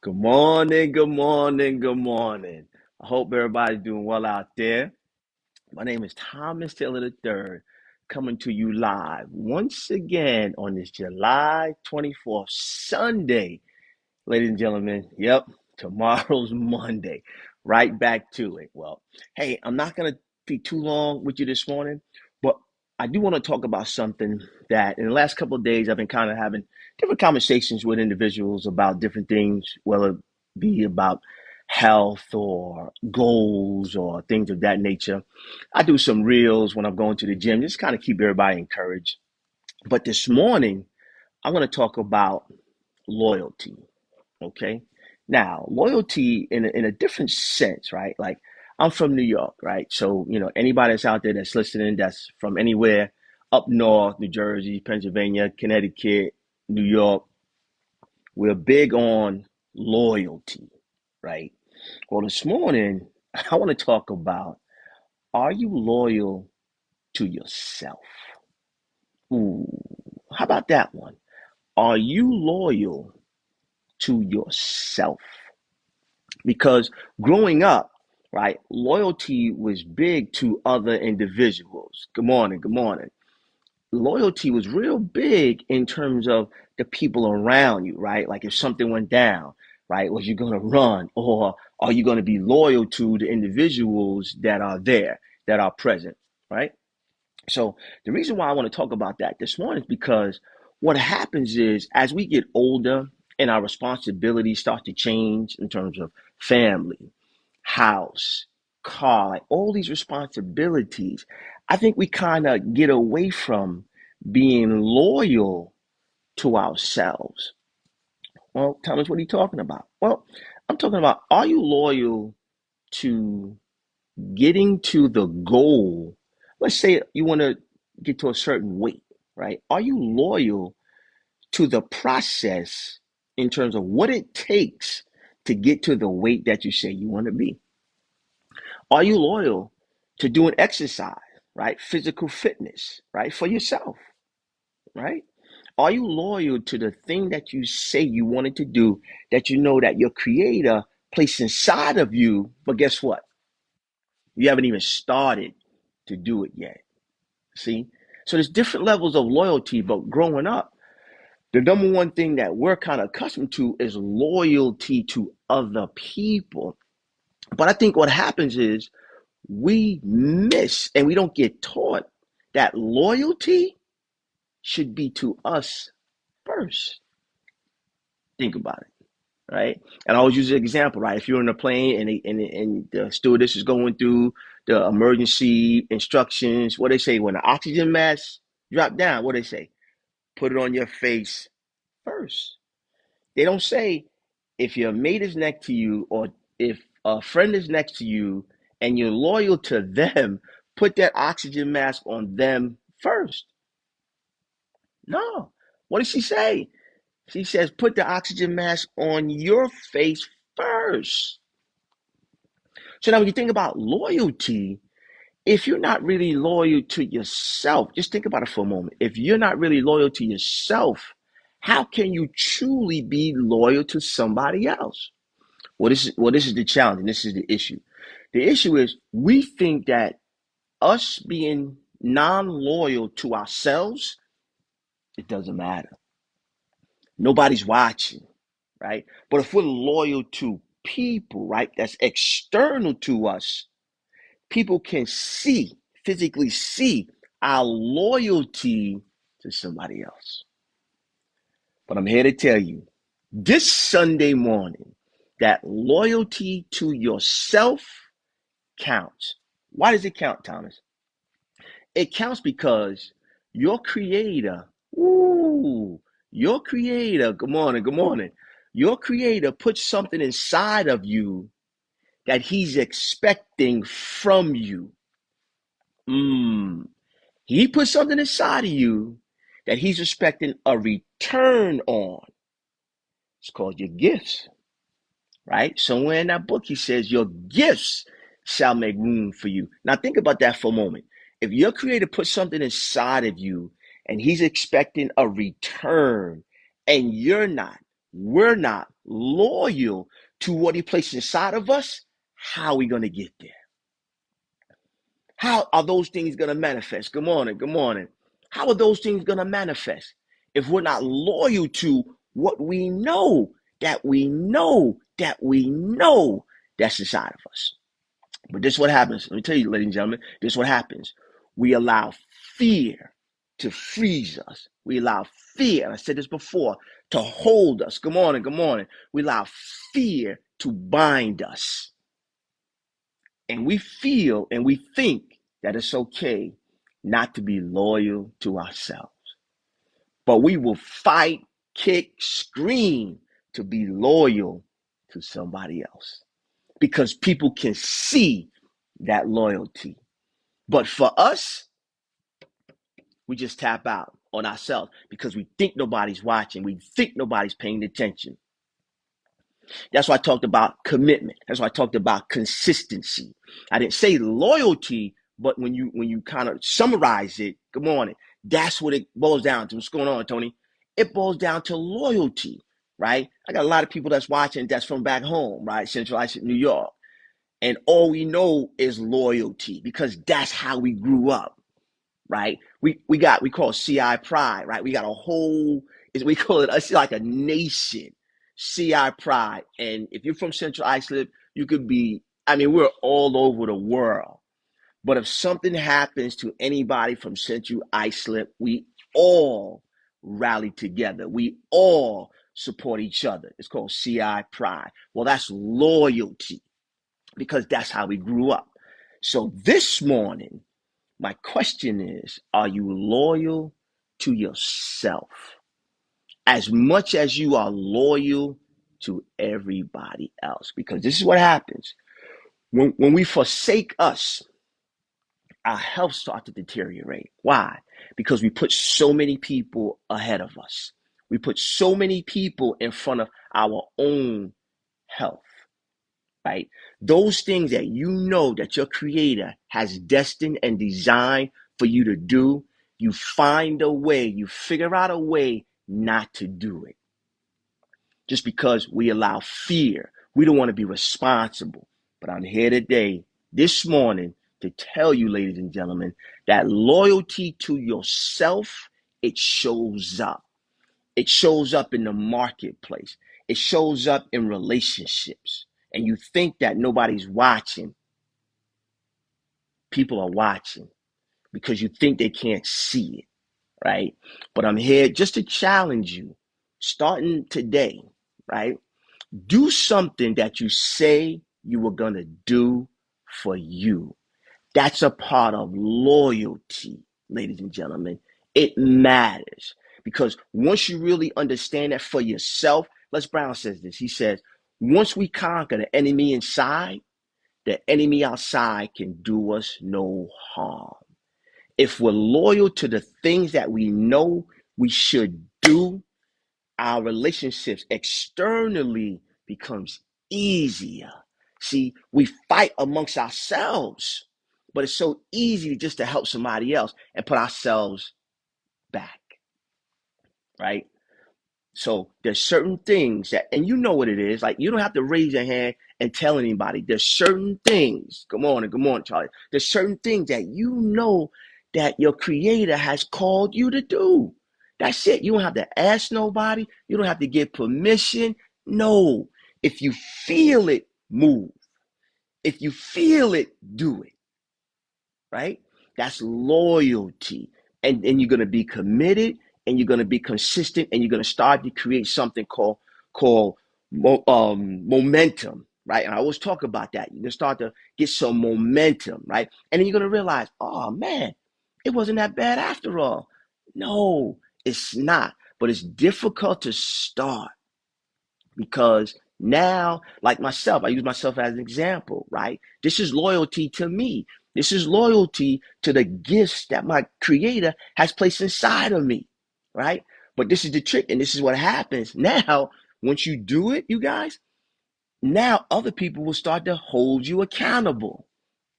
Good morning, good morning, good morning. I hope everybody's doing well out there. My name is Thomas Taylor III, coming to you live once again on this July 24th, Sunday. Ladies and gentlemen, yep, tomorrow's Monday. Right back to it. Well, hey, I'm not going to be too long with you this morning, but I do want to talk about something that in the last couple of days I've been kind of having different conversations with individuals about different things, whether it be about health or goals or things of that nature. I do some reels when I'm going to the gym, just kind of keep everybody encouraged. But this morning, I'm going to talk about loyalty. Okay. Now, loyalty in a different sense, right? Like I'm from New York, right? So, anybody that's out there that's listening that's from anywhere up north, New Jersey, Pennsylvania, Connecticut, New York, we're big on loyalty, right? Well, this morning, I want to talk about, are you loyal to yourself? Ooh, how about that one? Are you loyal to yourself? Because growing up, right, loyalty was big to other individuals. Good morning, good morning. Loyalty was real big in terms of the people around you, right? Like if something went down, right, was you going to run or are you going to be loyal to the individuals that are there, that are present, right? So the reason why I want to talk about that this morning is because what happens is as we get older and our responsibilities start to change in terms of family, house, car, like all these responsibilities, I think we kind of get away from being loyal to ourselves. Well, Thomas, what are you talking about? Well, I'm talking about, are you loyal to getting to the goal? Let's say you want to get to a certain weight, right? Are you loyal to the process in terms of what it takes to get to the weight that you say you want to be? Are you loyal to doing exercise, right? Physical fitness, right? For yourself, right? Are you loyal to the thing that you say you wanted to do that you know that your creator placed inside of you, but guess what? You haven't even started to do it yet. See? So there's different levels of loyalty, but growing up, the number one thing that we're kind of accustomed to is loyalty to other people. But I think what happens is we miss and we don't get taught that loyalty should be to us first. Think about it, right? And I always use an example, right? If you're in a plane and the stewardess is going through the emergency instructions, what they say when the oxygen mask drop down, what they say? Put it on your face first. They don't say if your mate is next to you or if a friend is next to you and you're loyal to them, put that oxygen mask on them first. No. What does she say? She says, put the oxygen mask on your face first. So now when you think about loyalty, if you're not really loyal to yourself, just think about it for a moment. If you're not really loyal to yourself, how can you truly be loyal to somebody else? Well, this is the challenge, and this is the issue. The issue is we think that us being non-loyal to ourselves, it doesn't matter. Nobody's watching, right? But if we're loyal to people, right, that's external to us, people can see, physically see our loyalty to somebody else. But I'm here to tell you this Sunday morning that loyalty to yourself counts. Why does it count, Thomas? It counts because your creator, ooh, your creator, good morning, good morning. Your creator puts something inside of you that he's expecting from you. Mm. He put something inside of you that he's expecting a return on. It's called your gifts, right? Somewhere in that book, he says, your gifts shall make room for you. Now, think about that for a moment. If your creator puts something inside of you and he's expecting a return, and you're not, we're not loyal to what he placed inside of us, how are we going to get there? How are those things going to manifest? Good morning. Good morning. How are those things going to manifest if we're not loyal to what we know that we know that we know that's inside of us? But this is what happens. Let me tell you, ladies and gentlemen, this is what happens. We allow fear to freeze us. We allow fear, and I said this before, to hold us. Good morning. Good morning. We allow fear to bind us. And we feel and we think that it's okay not to be loyal to ourselves. But we will fight, kick, scream to be loyal to somebody else because people can see that loyalty. But for us, we just tap out on ourselves because we think nobody's watching. We think nobody's paying attention. That's why I talked about commitment. That's why I talked about consistency. I didn't say loyalty, but when you kind of summarize it, good morning, that's what it boils down to. What's going on, Tony? It boils down to loyalty, right? I got a lot of people that's watching that's from back home, right? Central Islip, New York. And all we know is loyalty because that's how we grew up, right? We call it CI pride, right? We got a whole, we call it it's like a nation, CI pride. And if you're from Central Islip, you could be, I mean, we're all over the world. But if something happens to anybody from Central Islip, we all rally together. We all support each other. It's called CI pride. Well, that's loyalty because that's how we grew up. So this morning, my question is, are you loyal to yourself as much as you are loyal to everybody else? Because this is what happens. When we forsake us, our health starts to deteriorate. Why? Because we put so many people ahead of us. We put so many people in front of our own health. Right? Those things that you know that your creator has destined and designed for you to do, you find a way, you figure out a way not to do it. Just because we allow fear. We don't want to be responsible. But I'm here today, this morning, to tell you, ladies and gentlemen, that loyalty to yourself, it shows up. It shows up in the marketplace. It shows up in relationships. And you think that nobody's watching. People are watching because you think they can't see it, right? But I'm here just to challenge you, starting today, right? Do something that you say you were going to do for you. That's a part of loyalty, ladies and gentlemen. It matters because once you really understand that for yourself, Les Brown says this. He says, once we conquer the enemy inside, the enemy outside can do us no harm. If we're loyal to the things that we know we should do, our relationships externally becomes easier. See, we fight amongst ourselves, but it's so easy just to help somebody else and put ourselves back, right? So there's certain things that, and you know what it is. Like you don't have to raise your hand and tell anybody. There's certain things. Good morning, Charlie. There's certain things that you know that your creator has called you to do. That's it. You don't have to ask nobody. You don't have to get permission. No. If you feel it, move. If you feel it, do it. Right? That's loyalty. And you're going to be committed and you're going to be consistent and you're going to start to create something called momentum, right? And I always talk about that. You're going to start to get some momentum, right? And then you're going to realize, oh man, it wasn't that bad after all. No, it's not. But it's difficult to start because now, like myself, I use myself as an example, right? This is loyalty to me. This is loyalty to the gifts that my creator has placed inside of me, right? But this is the trick, and this is what happens. Now, once you do it, you guys, now other people will start to hold you accountable.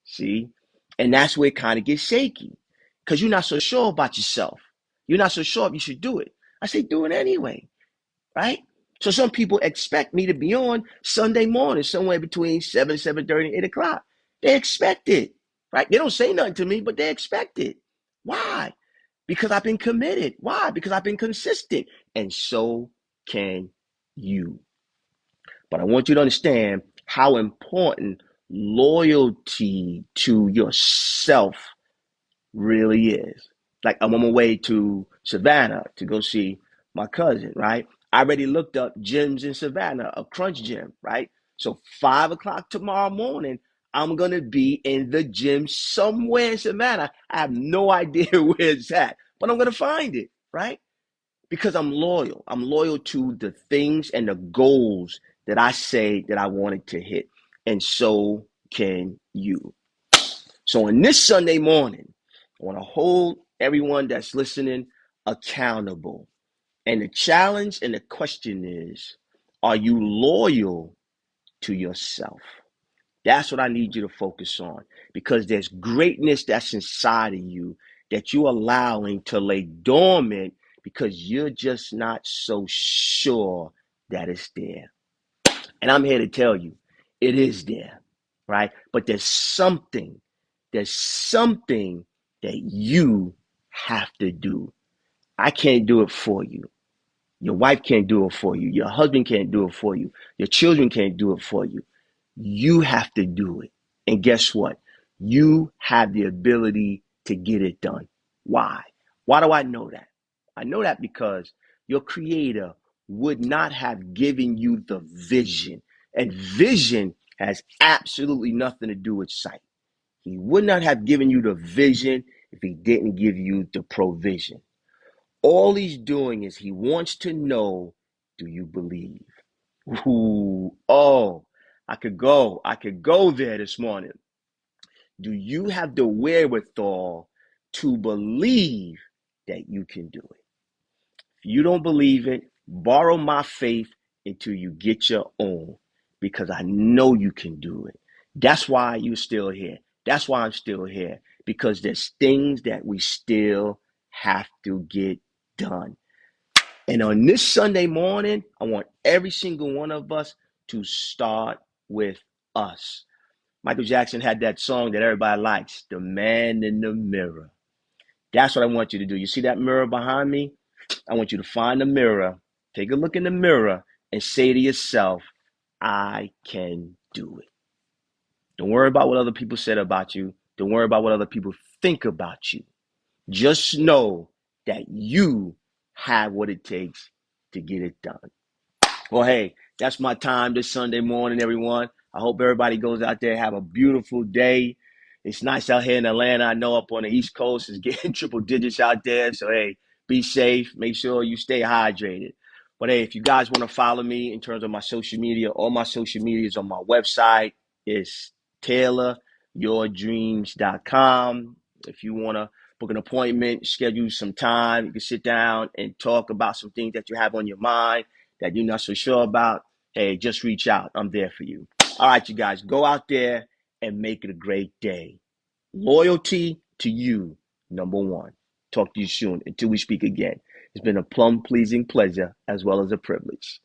See? And that's where it kind of gets shaky because you're not so sure about yourself. You're not so sure if you should do it. I say, do it anyway, right? So some people expect me to be on Sunday morning, somewhere between 7, 7:30, and 8 o'clock. They expect it, right? They don't say nothing to me, but they expect it. Why? Because I've been committed. Why? Because I've been consistent. And so can you. But I want you to understand how important loyalty to yourself really is. Like I'm on my way to Savannah to go see my cousin, right? I already looked up gyms in Savannah, a crunch gym, right? So 5 o'clock tomorrow morning, I'm gonna be in the gym somewhere in Savannah. I have no idea where it's at, but I'm gonna find it, right? Because I'm loyal. I'm loyal to the things and the goals that I say that I wanted to hit. And so can you. So on this Sunday morning, I want to hold everyone that's listening accountable. And the challenge and the question is, are you loyal to yourself? That's what I need you to focus on because there's greatness that's inside of you that you're allowing to lay dormant because you're just not so sure that it's there. And I'm here to tell you, it is there, right? But there's something that you have to do. I can't do it for you. Your wife can't do it for you. Your husband can't do it for you. Your children can't do it for you. You have to do it. And guess what? You have the ability to get it done. Why? Why do I know that? I know that because your creator would not have given you the vision. And vision has absolutely nothing to do with sight. He would not have given you the vision if he didn't give you the provision. All he's doing is he wants to know, do you believe? Ooh, oh, I could go there this morning. Do you have the wherewithal to believe that you can do it? If you don't believe it, borrow my faith until you get your own because I know you can do it. That's why you're still here. That's why I'm still here because there's things that we still have to get done. And on this Sunday morning, I want every single one of us to start with us. Michael Jackson had that song that everybody likes, The Man in the Mirror. That's what I want you to do. You see that mirror behind me? I want you to find the mirror, take a look in the mirror, and say to yourself, I can do it. Don't worry about what other people said about you. Don't worry about what other people think about you. Just know that you have what it takes to get it done. Well, hey, that's my time this Sunday morning, everyone. I hope everybody goes out there, have a beautiful day. It's nice out here in Atlanta. I know up on the East Coast it's getting triple digits out there. So, hey, be safe. Make sure you stay hydrated. But, hey, if you guys want to follow me in terms of my social media, all my social media is on my website. It's tailoryourdreams.com. If you want to book an appointment, schedule some time, you can sit down and talk about some things that you have on your mind that you're not so sure about, hey, just reach out. I'm there for you. All right, you guys, go out there and make it a great day. Loyalty to you, number one. Talk to you soon. Until we speak again. It's been a plum pleasing pleasure as well as a privilege.